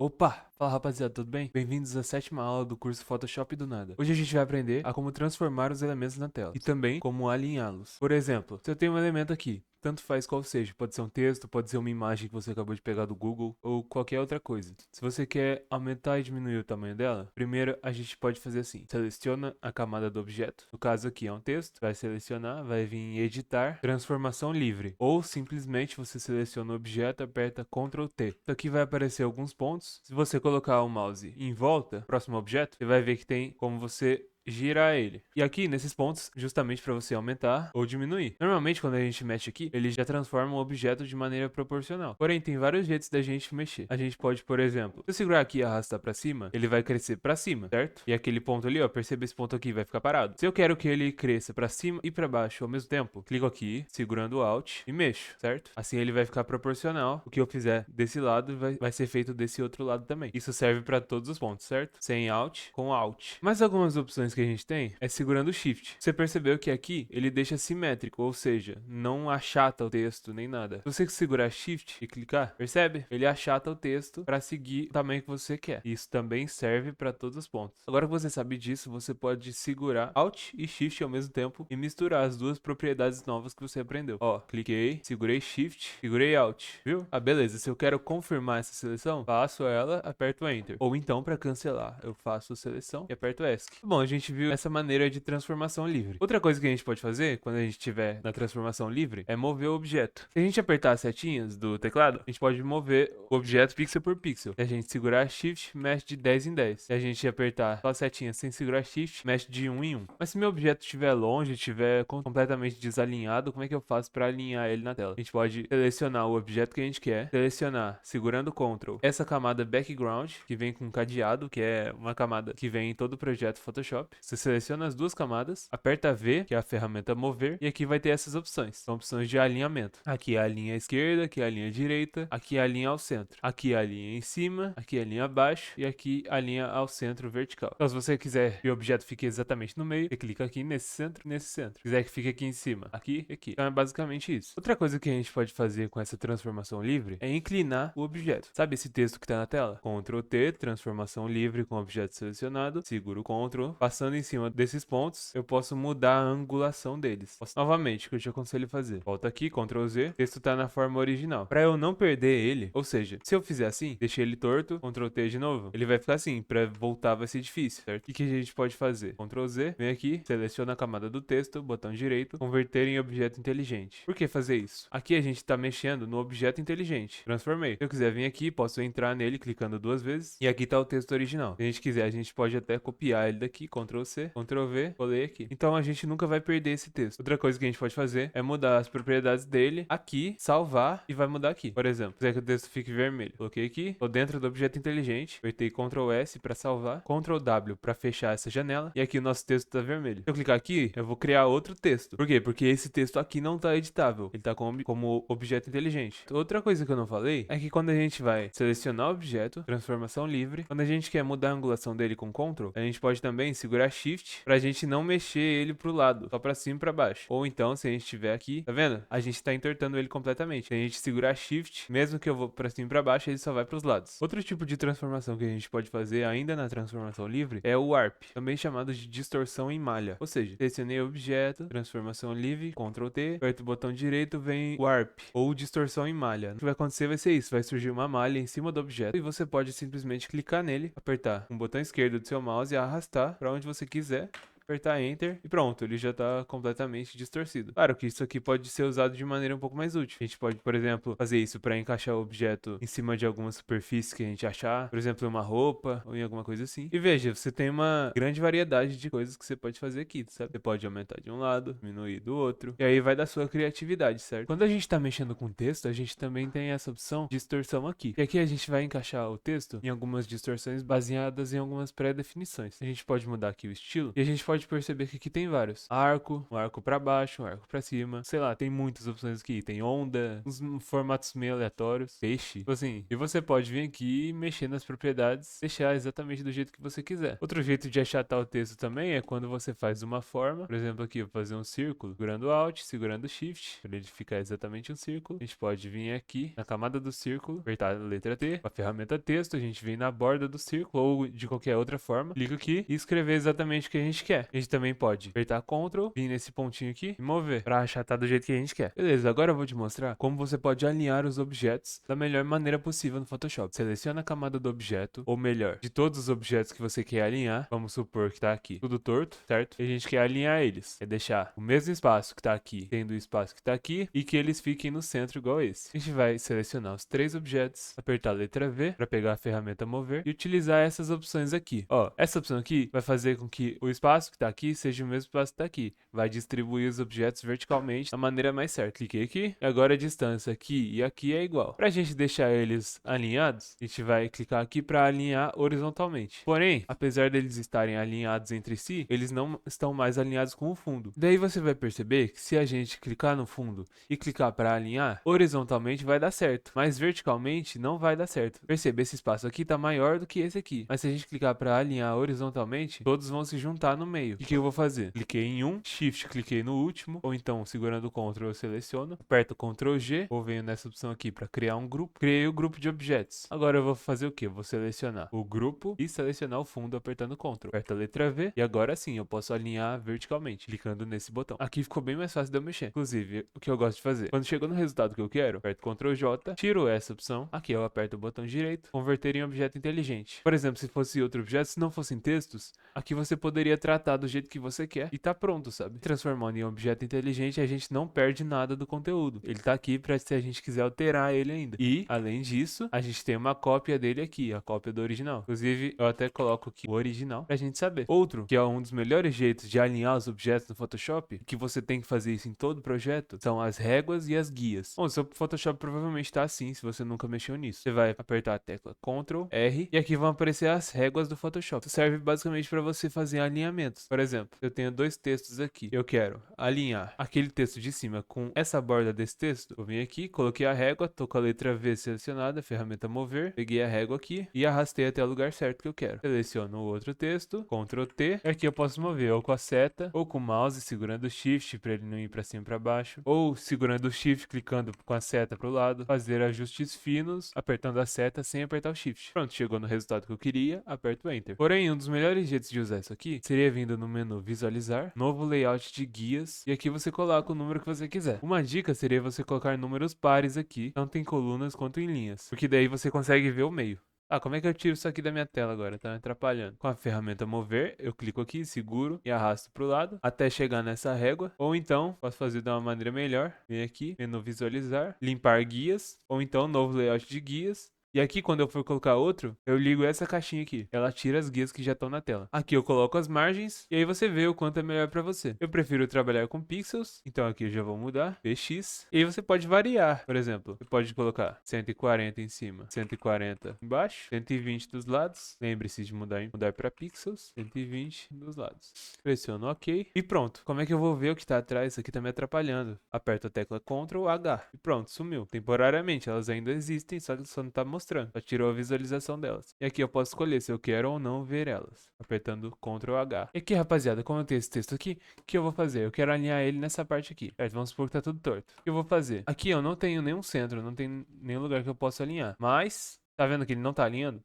Opa! Fala rapaziada, tudo bem? Bem-vindos à sétima aula do curso Photoshop do Nada. Hoje a gente vai aprender a como transformar os elementos na tela e também como alinhá-los. Por exemplo, se eu tenho um elemento aqui, tanto faz qual seja, pode ser um texto, pode ser uma imagem que você acabou de pegar do Google ou qualquer outra coisa. Se você quer aumentar e diminuir o tamanho dela, primeiro a gente pode fazer assim: seleciona a camada do objeto. No caso aqui é um texto, vai selecionar, vai vir em editar, transformação livre, ou simplesmente você seleciona o objeto, aperta Ctrl T. Isso aqui vai aparecer alguns pontos. Se você colocar o mouse em volta, próximo ao objeto, você vai ver que tem como você girar ele. E aqui nesses pontos, justamente para você aumentar ou diminuir. Normalmente quando a gente mexe aqui, ele já transforma o objeto de maneira proporcional. Porém, tem vários jeitos da gente mexer. A gente pode, por exemplo, se eu segurar aqui e arrastar para cima, ele vai crescer para cima, certo? E aquele ponto ali, ó, perceba esse ponto aqui, vai ficar parado. Se eu quero que ele cresça para cima e para baixo ao mesmo tempo, clico aqui, segurando o Alt e mexo, certo? Assim ele vai ficar proporcional. O que eu fizer desse lado vai ser feito desse outro lado também. Isso serve para todos os pontos, certo? Sem Alt, com Alt. Mas algumas opções que a gente tem é segurando o Shift. Você percebeu que aqui ele deixa simétrico, ou seja, não achata o texto nem nada. Se você segurar Shift e clicar, percebe? Ele achata o texto para seguir o tamanho que você quer. Isso também serve para todos os pontos. Agora que você sabe disso, você pode segurar Alt e Shift ao mesmo tempo e misturar as duas propriedades novas que você aprendeu. Ó, cliquei, segurei Shift, segurei Alt, viu? Ah, beleza. Se eu quero confirmar essa seleção, faço ela, aperto Enter. Ou então, para cancelar, eu faço seleção e aperto ESC. Bom, a gente viu essa maneira de transformação livre. Outra coisa que a gente pode fazer, quando a gente estiver na transformação livre, é mover o objeto. Se a gente apertar as setinhas do teclado, a gente pode mover o objeto pixel por pixel. Se a gente segurar Shift, mexe de 10 em 10. Se a gente apertar só as setinhas sem segurar Shift, mexe de 1 em 1. Mas se meu objeto estiver longe, estiver completamente desalinhado, como é que eu faço para alinhar ele na tela? A gente pode selecionar o objeto que a gente quer, selecionar, segurando Ctrl, essa camada background, que vem com cadeado, que é uma camada que vem em todo o projeto Photoshop. Você seleciona as duas camadas, aperta V, que é a ferramenta mover, e aqui vai ter essas opções. São opções de alinhamento. Aqui é a linha esquerda, aqui é a linha direita, aqui é a linha ao centro. Aqui é a linha em cima, aqui é a linha abaixo e aqui a linha ao centro vertical. Então, se você quiser que o objeto fique exatamente no meio, você clica aqui nesse centro, nesse centro. Se quiser que fique aqui em cima, aqui e aqui. Então é basicamente isso. Outra coisa que a gente pode fazer com essa transformação livre é inclinar o objeto. Sabe esse texto que está na tela? Ctrl T, transformação livre com objeto selecionado, seguro Ctrl, passando em cima desses pontos, eu posso mudar a angulação deles. Novamente, o que eu te aconselho a fazer? Volta aqui, Ctrl Z, o texto está na forma original. Para eu não perder ele, ou seja, se eu fizer assim, deixei ele torto, Ctrl T de novo, ele vai ficar assim, para voltar vai ser difícil, certo? O que a gente pode fazer? Ctrl Z, vem aqui, seleciona a camada do texto, botão direito, converter em objeto inteligente. Por que fazer isso? Aqui a gente está mexendo no objeto inteligente. Transformei. Se eu quiser vir aqui, posso entrar nele clicando duas vezes, e aqui está o texto original. Se a gente quiser, a gente pode até copiar ele daqui, Ctrl C, Ctrl V, colei aqui. Então a gente nunca vai perder esse texto. Outra coisa que a gente pode fazer é mudar as propriedades dele aqui, salvar e vai mudar aqui. Por exemplo, quiser que o texto fique vermelho. Coloquei aqui, tô dentro do objeto inteligente, apertei Ctrl S para salvar, Ctrl W para fechar essa janela e aqui o nosso texto tá vermelho. Se eu clicar aqui, eu vou criar outro texto. Por quê? Porque esse texto aqui não tá editável. Ele tá como objeto inteligente. Outra coisa que eu não falei é que quando a gente vai selecionar o objeto, transformação livre, quando a gente quer mudar a angulação dele com Ctrl, a gente pode também segurar Shift pra gente não mexer ele pro lado, só pra cima e pra baixo. Ou então, se a gente estiver aqui, tá vendo? A gente tá entortando ele completamente. Se a gente segurar Shift, mesmo que eu vou pra cima e pra baixo, ele só vai pros lados. Outro tipo de transformação que a gente pode fazer ainda na transformação livre é o Warp, também chamado de distorção em malha. Ou seja, selecionei o objeto, transformação livre, Ctrl T, aperto o botão direito, vem Warp, ou distorção em malha. O que vai acontecer vai ser isso, vai surgir uma malha em cima do objeto e você pode simplesmente clicar nele, apertar o botão esquerdo do seu mouse e arrastar para onde você quiser, apertar Enter e pronto, ele já está completamente distorcido. Claro que isso aqui pode ser usado de maneira um pouco mais útil. A gente pode, por exemplo, fazer isso para encaixar o objeto em cima de alguma superfície que a gente achar, por exemplo, em uma roupa ou em alguma coisa assim. E veja, você tem uma grande variedade de coisas que você pode fazer aqui, sabe? Você pode aumentar de um lado, diminuir do outro, e aí vai da sua criatividade, certo? Quando a gente está mexendo com texto, a gente também tem essa opção de distorção aqui. E aqui a gente vai encaixar o texto em algumas distorções baseadas em algumas pré-definições. A gente pode mudar aqui o estilo e a gente pode pode perceber que aqui tem vários. Arco, um arco pra baixo, um arco pra cima. Sei lá, tem muitas opções aqui. Tem onda, uns formatos meio aleatórios. Peixe. Tipo assim, e você pode vir aqui e mexer nas propriedades, deixar exatamente do jeito que você quiser. Outro jeito de achatar o texto também é quando você faz uma forma. Por exemplo, aqui eu vou fazer um círculo, segurando Alt, segurando Shift, para ele ficar exatamente um círculo. A gente pode vir aqui na camada do círculo, apertar a letra T, com a ferramenta texto, a gente vem na borda do círculo ou de qualquer outra forma, clica aqui e escrever exatamente o que a gente quer. A gente também pode apertar Ctrl, vir nesse pontinho aqui e mover para achatar do jeito que a gente quer. Beleza, agora eu vou te mostrar como você pode alinhar os objetos da melhor maneira possível no Photoshop. Seleciona a camada do objeto, ou melhor, de todos os objetos que você quer alinhar. Vamos supor que tá aqui tudo torto, certo? E a gente quer alinhar eles. É deixar o mesmo espaço que tá aqui, tendo o espaço que tá aqui, e que eles fiquem no centro igual esse. A gente vai selecionar os 3 objetos, apertar a letra V para pegar a ferramenta mover e utilizar essas opções aqui. Ó, essa opção aqui vai fazer com que o espaço que tá aqui seja o mesmo espaço que tá aqui. Vai distribuir os objetos verticalmente da maneira mais certa. Cliquei aqui, e agora a distância aqui e aqui é igual. Pra gente deixar eles alinhados, a gente vai clicar aqui para alinhar horizontalmente. Porém, apesar deles estarem alinhados entre si, eles não estão mais alinhados com o fundo. Daí você vai perceber que se a gente clicar no fundo e clicar para alinhar, horizontalmente vai dar certo, mas verticalmente não vai dar certo. Perceba, esse espaço aqui está maior do que esse aqui, mas se a gente clicar para alinhar horizontalmente, todos vão se juntar no meio. O que eu vou fazer? Cliquei em um, Shift, cliquei no último, ou então segurando o Ctrl eu seleciono, aperto Ctrl G, ou venho nessa opção aqui para criar um grupo, criei o grupo de objetos. Agora eu vou fazer o que? Eu vou selecionar o grupo e selecionar o fundo apertando Ctrl. Aperto a letra V e agora sim eu posso alinhar verticalmente, clicando nesse botão. Aqui ficou bem mais fácil de eu mexer. Inclusive, o que eu gosto de fazer, quando chegou no resultado que eu quero, aperto Ctrl J, tiro essa opção, aqui eu aperto o botão direito, converter em objeto inteligente. Por exemplo, se fosse outro objeto, se não fossem textos, aqui você poderia tratar do jeito que você quer e tá pronto, sabe? Transformando em objeto inteligente, a gente não perde nada do conteúdo. Ele tá aqui para se a gente quiser alterar ele ainda. E, além disso, a gente tem uma cópia dele aqui, a cópia do original. Inclusive, eu até coloco aqui o original pra gente saber. Outro, que é um dos melhores jeitos de alinhar os objetos no Photoshop, que você tem que fazer isso em todo projeto, são as réguas e as guias. Bom, seu Photoshop provavelmente tá assim, se você nunca mexeu nisso. Você vai apertar a tecla Ctrl R e aqui vão aparecer as réguas do Photoshop. Isso serve basicamente para você fazer alinhamentos. Por exemplo, eu tenho 2 textos aqui. Eu quero alinhar aquele texto de cima com essa borda desse texto. Eu vim aqui, coloquei a régua, tô com a letra V selecionada, ferramenta mover, peguei a régua aqui e arrastei até o lugar certo que eu quero. Seleciono o outro texto, Ctrl T, e aqui eu posso mover ou com a seta, ou com o mouse segurando o Shift para ele não ir para cima e para baixo, ou segurando o Shift, clicando com a seta para o lado, fazer ajustes finos, apertando a seta sem apertar o Shift. Pronto, chegou no resultado que eu queria, aperto Enter. Porém, um dos melhores jeitos de usar isso aqui seria vindo no menu Visualizar, novo layout de guias, e aqui você coloca o número que você quiser. Uma dica seria você colocar números pares aqui, tanto em colunas quanto em linhas, porque daí você consegue ver o meio. Ah, como é que eu tiro isso aqui da minha tela agora? Tá me atrapalhando. Com a ferramenta mover, eu clico aqui, seguro e arrasto pro lado até chegar nessa régua. Ou então, posso fazer de uma maneira melhor. Vem aqui, menu visualizar, limpar guias. Ou então, novo layout de guias. E aqui, quando eu for colocar outro, eu ligo essa caixinha aqui. Ela tira as guias que já estão na tela. Aqui eu coloco as margens e aí você vê o quanto é melhor para você. Eu prefiro trabalhar com pixels, então aqui eu já vou mudar, px. E aí você pode variar, por exemplo, você pode colocar 140 em cima, 140 embaixo, 120 dos lados. Lembre-se de mudar para pixels, 120 dos lados. Pressiono OK e pronto. Como é que eu vou ver o que tá atrás? Isso aqui tá me atrapalhando. Aperto a tecla Ctrl H e pronto, sumiu. Temporariamente, elas ainda existem, só não tá mostrando. Só tirou a visualização delas. E aqui eu posso escolher se eu quero ou não ver elas. Apertando Ctrl H. E aqui, rapaziada, como eu tenho esse texto aqui, o que eu vou fazer? Eu quero alinhar ele nessa parte aqui. Certo? Vamos supor que tá tudo torto. O que eu vou fazer? Aqui eu não tenho nenhum centro, não tem nenhum lugar que eu possa alinhar. Mas, tá vendo que ele não tá alinhando?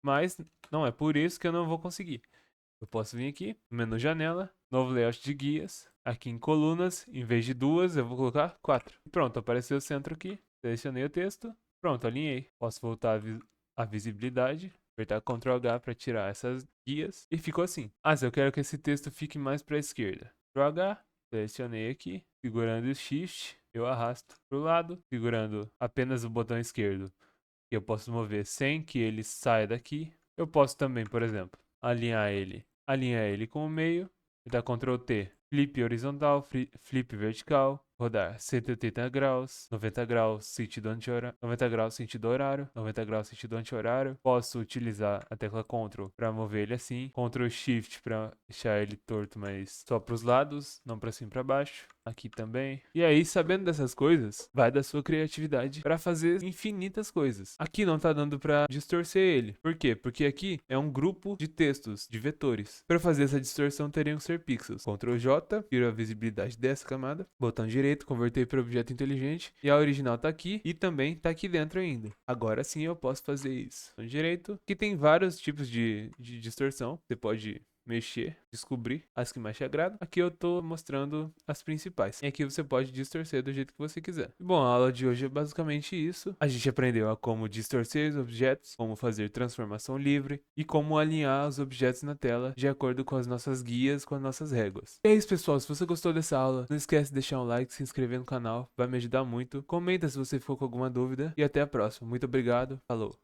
Mas, não é por isso que eu não vou conseguir. Eu posso vir aqui, no menu janela, novo layout de guias. Aqui em colunas, em vez de 2, eu vou colocar 4. Pronto, apareceu o centro aqui. Selecionei o texto. Pronto, alinhei. Posso voltar a visibilidade, apertar Ctrl H para tirar essas guias e ficou assim. Ah, se eu quero que esse texto fique mais para a esquerda. Ctrl H, selecionei aqui, segurando o Shift, eu arrasto para o lado, segurando apenas o botão esquerdo. E eu posso mover sem que ele saia daqui. Eu posso também, por exemplo, alinhar ele com o meio, dar Ctrl T, flip horizontal, flip vertical. rodar 180 graus, 90 graus sentido anti-horário, 90 graus sentido horário, 90 graus sentido anti-horário. Posso utilizar a tecla Ctrl para mover ele assim, Ctrl Shift para deixar ele torto, mas só para os lados, não para cima e para baixo. Aqui também. E aí, sabendo dessas coisas, vai da sua criatividade para fazer infinitas coisas. Aqui não tá dando para distorcer ele. Por quê? Porque aqui é um grupo de textos, de vetores. Para fazer essa distorção teriam que ser pixels. Ctrl J, tiro a visibilidade dessa camada. Botão direito, converter para objeto inteligente. E a original tá aqui e também tá aqui dentro ainda. Agora sim eu posso fazer isso. Botão direito. Aqui tem vários tipos de distorção. Você pode mexer, descobrir as que mais te agradam. Aqui eu tô mostrando as principais. E aqui você pode distorcer do jeito que você quiser. Bom, a aula de hoje é basicamente isso. A gente aprendeu a como distorcer os objetos, como fazer transformação livre e como alinhar os objetos na tela de acordo com as nossas guias, com as nossas réguas. E é isso, pessoal. Se você gostou dessa aula, não esquece de deixar um like, se inscrever no canal, vai me ajudar muito. Comenta se você ficou com alguma dúvida e até a próxima. Muito obrigado. Falou!